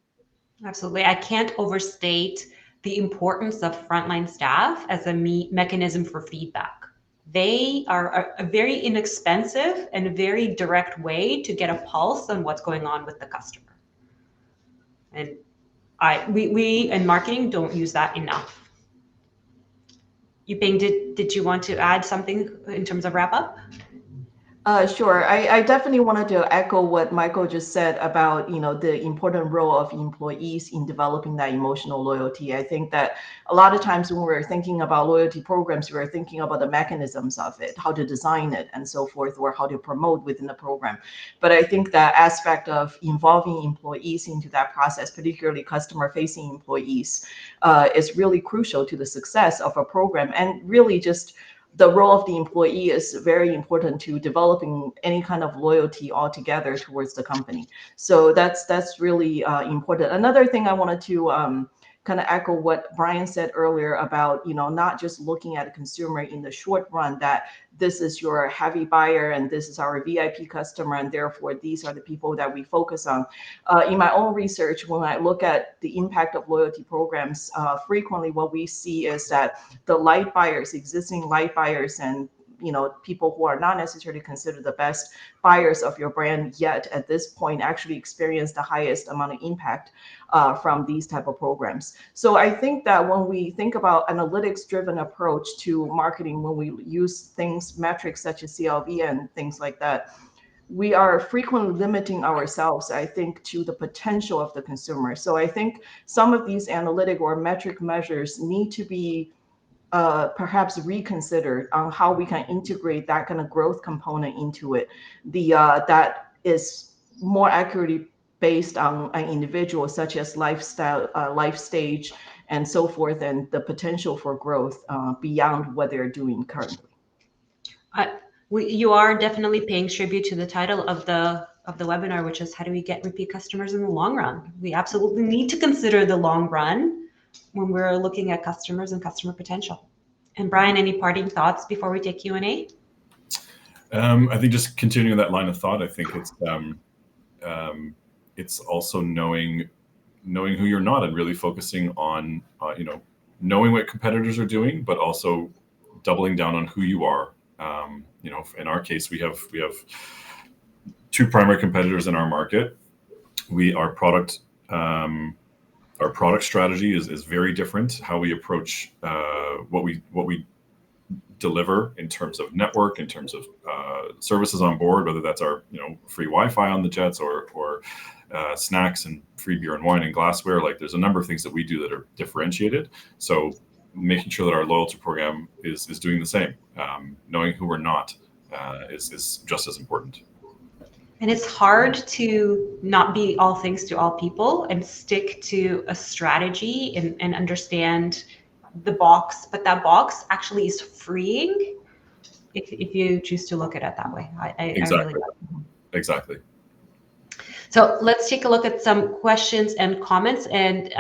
Absolutely. I can't overstate the importance of frontline staff as a mechanism for feedback. They are a very inexpensive and a very direct way to get a pulse on what's going on with the customer. And we in marketing don't use that enough. Yuping, did you want to add something in terms of wrap up? Sure. I definitely wanted to echo what Michael just said about, the important role of employees in developing that emotional loyalty. I think that a lot of times when we're thinking about loyalty programs, we're thinking about the mechanisms of it, how to design it and so forth, or how to promote within the program. But I think that aspect of involving employees into that process, particularly customer-facing employees, is really crucial to the success of a program, and really just the role of the employee is very important to developing any kind of loyalty altogether towards the company. So that's really important. Another thing I wanted to kind of echo what Brian said earlier about, not just looking at a consumer in the short run, that this is your heavy buyer and this is our VIP customer, and therefore these are the people that we focus on. In my own research, when I look at the impact of loyalty programs, frequently what we see is that the light buyers, existing light buyers, and people who are not necessarily considered the best buyers of your brand yet at this point actually experience the highest amount of impact from these type of programs. So I think that when we think about analytics driven approach to marketing, when we use metrics such as CLV and things like that, we are frequently limiting ourselves, I think, to the potential of the consumer. So I think some of these analytic or metric measures need to be perhaps reconsidered on how we can integrate that kind of growth component into it. That is more accurately based on an individual, such as lifestyle, life stage, and so forth, and the potential for growth beyond what they're doing currently. You are definitely paying tribute to the title of the webinar, which is how do we get repeat customers in the long run? We absolutely need to consider the long run when we're looking at customers and customer potential. And Brian, any parting thoughts before we take Q&A? I think just continuing that line of thought, I think it's also knowing who you're not and really focusing on, knowing what competitors are doing, but also doubling down on who you are. In our case, we have two primary competitors in our market. Our product strategy is very different. How we approach what we deliver in terms of network, in terms of services on board, whether that's our free Wi-Fi on the jets or snacks and free beer and wine and glassware. Like there's a number of things that we do that are differentiated. So making sure that our loyalty program is doing the same. Knowing who we're not is just as important. And it's hard to not be all things to all people and stick to a strategy and understand the box, but that box actually is freeing if you choose to look at it that way. Exactly. I really like it. Exactly. So let's take a look at some questions and comments. And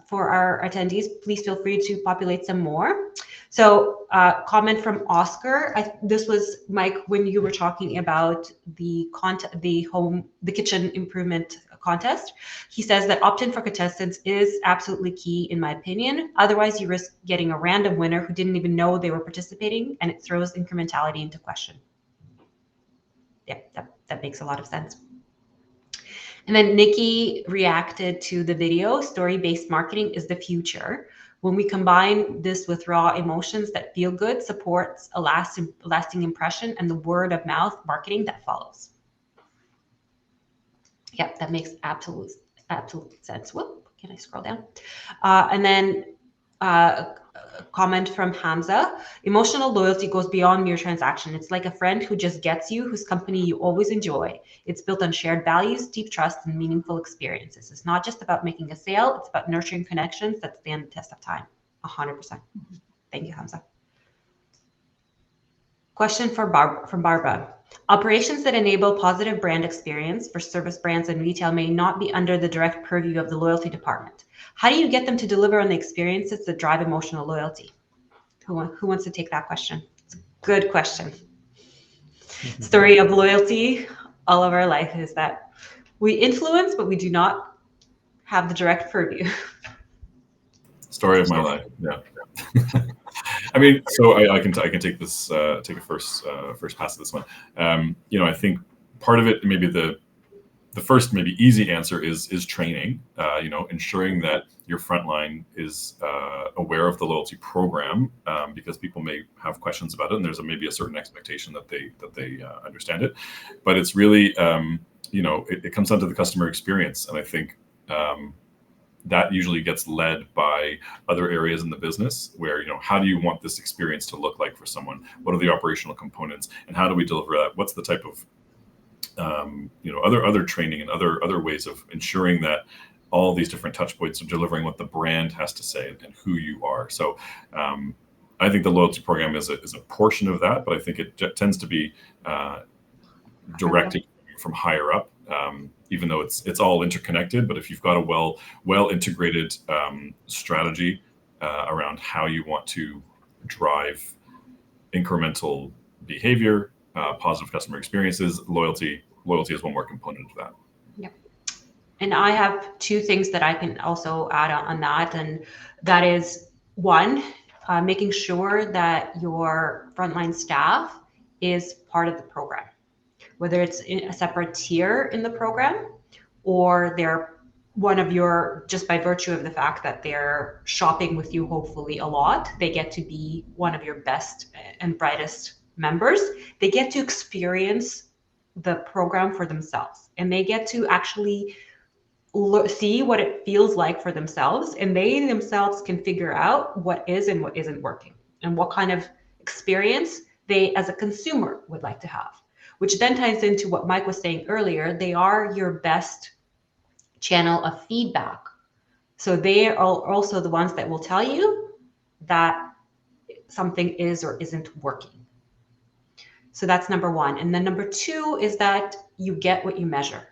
for our attendees, please feel free to populate some more. So comment from Oscar. This was Mike when you were talking about the kitchen improvement contest. He says that opt-in for contestants is absolutely key in my opinion. Otherwise, you risk getting a random winner who didn't even know they were participating, and it throws incrementality into question. Yeah, that makes a lot of sense. And then Nikki reacted to the video, story-based marketing is the future. When we combine this with raw emotions that feel good, supports a lasting impression and the word of mouth marketing that follows. Yep, that makes absolute sense. Whoop, can I scroll down? And then comment from Hamza. Emotional loyalty goes beyond mere transaction. It's like a friend who just gets you, whose company you always enjoy. It's built on shared values, deep trust, and meaningful experiences. It's not just about making a sale. It's about nurturing connections that stand the test of time. 100%. Thank you, Hamza. Question from Barbara. Operations that enable positive brand experience for service brands and retail may not be under the direct purview of the loyalty department. How do you get them to deliver on the experiences that drive emotional loyalty? Who wants to take that question? It's a good question. Story of loyalty all of our life is that we influence, but we do not have the direct purview. Story of my life. Yeah. I mean, so I can take this take a first pass at this one. I think part of it, maybe the first maybe easy answer is training. Ensuring that your frontline is aware of the loyalty program, because people may have questions about it, and there's maybe a certain expectation that they understand it. But it's really it comes down to the customer experience, and I think that usually gets led by other areas in the business where, how do you want this experience to look like for someone? What are the operational components, and how do we deliver that? What's the type of other training and other ways of ensuring that all these different touch points are delivering what the brand has to say and who you are. So I think the loyalty program is a portion of that, but I think it tends to be directed from higher up, even though it's all interconnected. But if you've got a well integrated strategy around how you want to drive incremental behavior, positive customer experiences, loyalty is one more component of that. Yep. And I have two things that I can also add on that, and that is one, making sure that your frontline staff is part of the program, whether it's in a separate tier in the program or they're one of your, just by virtue of the fact that they're shopping with you hopefully a lot, they get to be one of your best and brightest members. They get to experience the program for themselves, and they get to actually see what it feels like for themselves, and they themselves can figure out what is and what isn't working and what kind of experience they as a consumer would like to have, which then ties into what Mike was saying earlier. They are your best channel of feedback. So they are also the ones that will tell you that something is or isn't working. So that's number one. And then number two is that you get what you measure.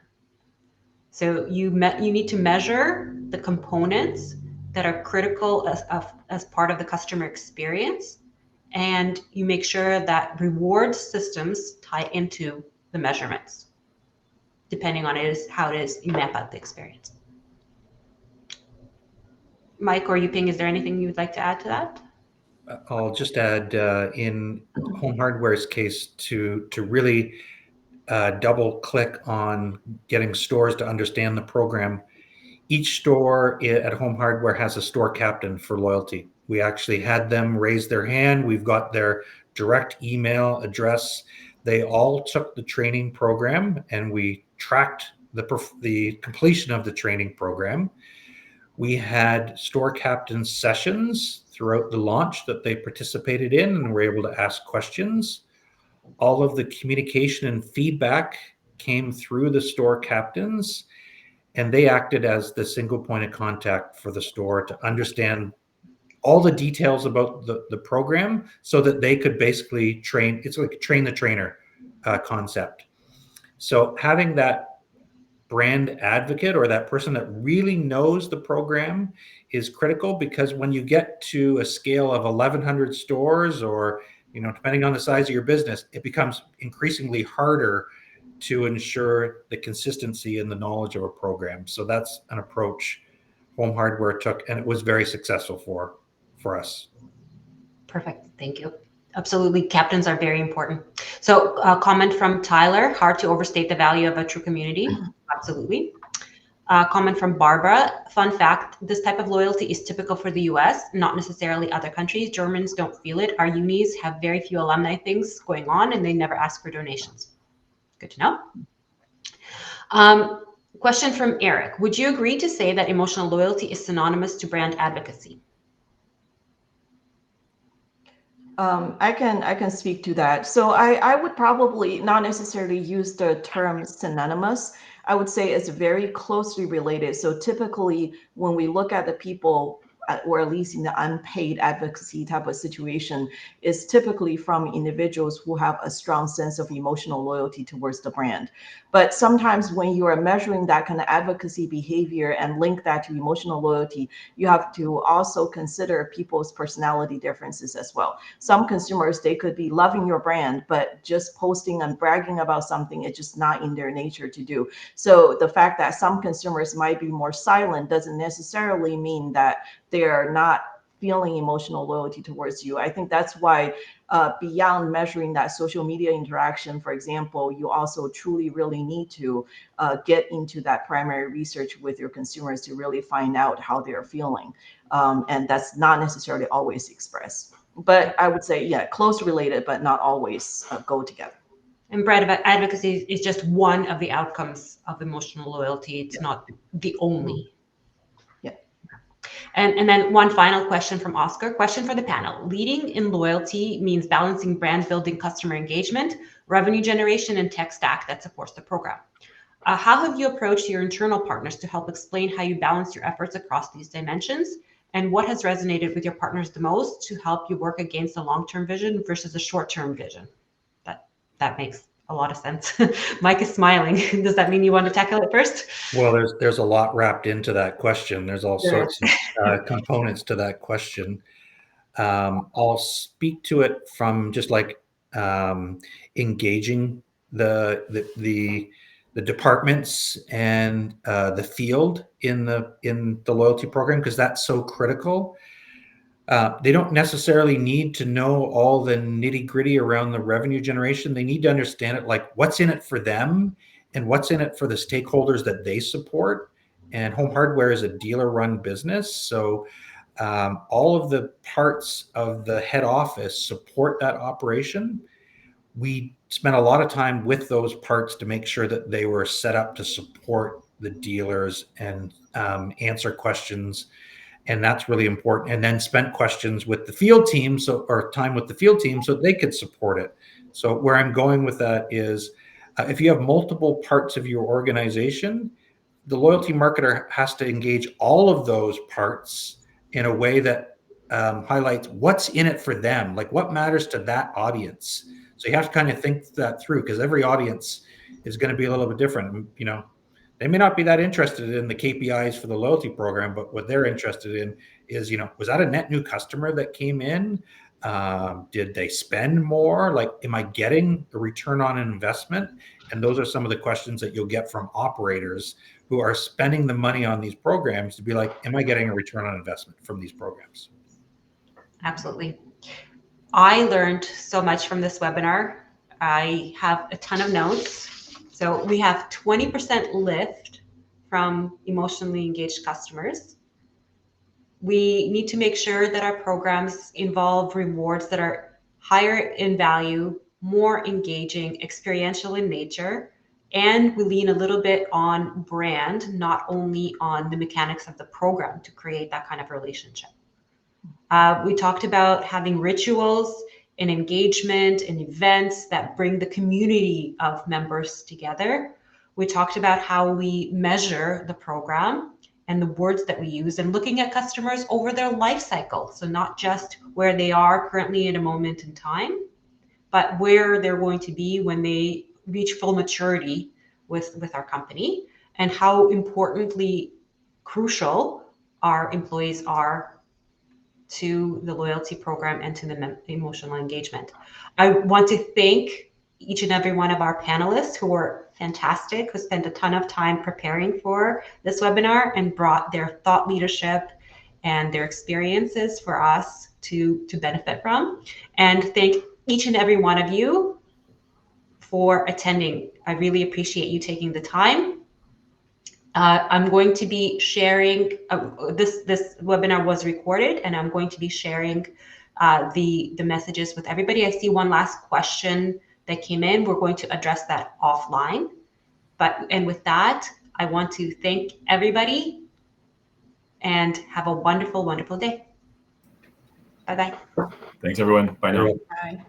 So you need to measure the components that are critical as part of the customer experience, and you make sure that reward systems tie into the measurements, depending on how it is you map out the experience. Mike or Yuping, is there anything you would like to add to that? I'll just add in Home Hardware's case to really double click on getting stores to understand the program. Each store at Home Hardware has a store captain for loyalty. We actually had them raise their hand. We've got their direct email address. They all took the training program, and we tracked the completion of the training program. We had store captain sessions throughout the launch that they participated in and were able to ask questions. All of the communication and feedback came through the store captains, and they acted as the single point of contact for the store to understand all the details about the program so that they could basically train. It's like train the trainer concept. So having that brand advocate or that person that really knows the program is critical, because when you get to a scale of 1,100 stores or, depending on the size of your business, it becomes increasingly harder to ensure the consistency and the knowledge of a program. So that's an approach Home Hardware took, and it was very successful for us. Perfect. Thank you. Absolutely. Captains are very important. So a comment from Tyler: hard to overstate the value of a true community. Absolutely. Comment from Barbara: fun fact, this type of loyalty is typical for the US, not necessarily other countries. Germans don't feel it. Our unis have very few alumni things going on, and they never ask for donations. Good to know. Question from Eric: would you agree to say that emotional loyalty is synonymous to brand advocacy? I can speak to that. So I would probably not necessarily use the term synonymous. I would say it's very closely related. So typically when we look at the people, or at least in the unpaid advocacy type of situation, is typically from individuals who have a strong sense of emotional loyalty towards the brand. But sometimes when you are measuring that kind of advocacy behavior and link that to emotional loyalty, you have to also consider people's personality differences as well. Some consumers, they could be loving your brand, but just posting and bragging about something, it's just not in their nature to do. So the fact that some consumers might be more silent doesn't necessarily mean that they're not feeling emotional loyalty towards you. I think that's why beyond measuring that social media interaction, for example, you also truly really need to get into that primary research with your consumers to really find out how they're feeling. And that's not necessarily always expressed. But I would say, yeah, close related, but not always go together. And brand advocacy is just one of the outcomes of emotional loyalty. It's not the only. Yeah. And then one final question from Oscar. Question for the panel. Leading in loyalty means balancing brand building, customer engagement, revenue generation, and tech stack that supports the program. How have you approached your internal partners to help explain how you balance your efforts across these dimensions? And what has resonated with your partners the most to help you work against a long-term vision versus a short-term vision? That makes a lot of sense. Mike is smiling. Does that mean you want to tackle it first? Well, there's a lot wrapped into that question. There's all sorts of components to that question. I'll speak to it from just like engaging the departments and the field in the loyalty program, because that's so critical. They don't necessarily need to know all the nitty gritty around the revenue generation. They need to understand it, like what's in it for them and what's in it for the stakeholders that they support. And Home Hardware is a dealer-run business, so all of the parts of the head office support that operation. We spent a lot of time with those parts to make sure that they were set up to support the dealers and answer questions. And that's really important. And then spent questions with the field team, time with the field team so they could support it. So where I'm going with that is if you have multiple parts of your organization, the loyalty marketer has to engage all of those parts in a way that highlights what's in it for them, like what matters to that audience. So you have to kind of think that through, because every audience is going to be a little bit different. You know, they may not be that interested in the KPIs for the loyalty program, but what they're interested in is, you know, was that a net new customer that came in? Did they spend more? Like, am I getting a return on investment? And those are some of the questions that you'll get from operators who are spending the money on these programs to be like, am I getting a return on investment from these programs? Absolutely. I learned so much from this webinar. I have a ton of notes. So we have 20% lift from emotionally engaged customers. We need to make sure that our programs involve rewards that are higher in value, more engaging, experiential in nature, and we lean a little bit on brand, not only on the mechanics of the program to create that kind of relationship. We talked about having rituals and engagement and events that bring the community of members together. We talked about how we measure the program and the words that we use, and looking at customers over their life cycle. So not just where they are currently in a moment in time, but where they're going to be when they reach full maturity with our company, and how importantly crucial our employees are to the loyalty program and to the emotional engagement. I want to thank each and every one of our panelists who were fantastic, who spent a ton of time preparing for this webinar and brought their thought leadership and their experiences for us to benefit from. And thank each and every one of you for attending. I really appreciate you taking the time. I'm going to be sharing, this webinar was recorded, and I'm going to be sharing the messages with everybody. I see one last question that came in. We're going to address that offline. And with that, I want to thank everybody and have a wonderful, wonderful day. Bye-bye. Thanks, everyone. Bye now. Bye.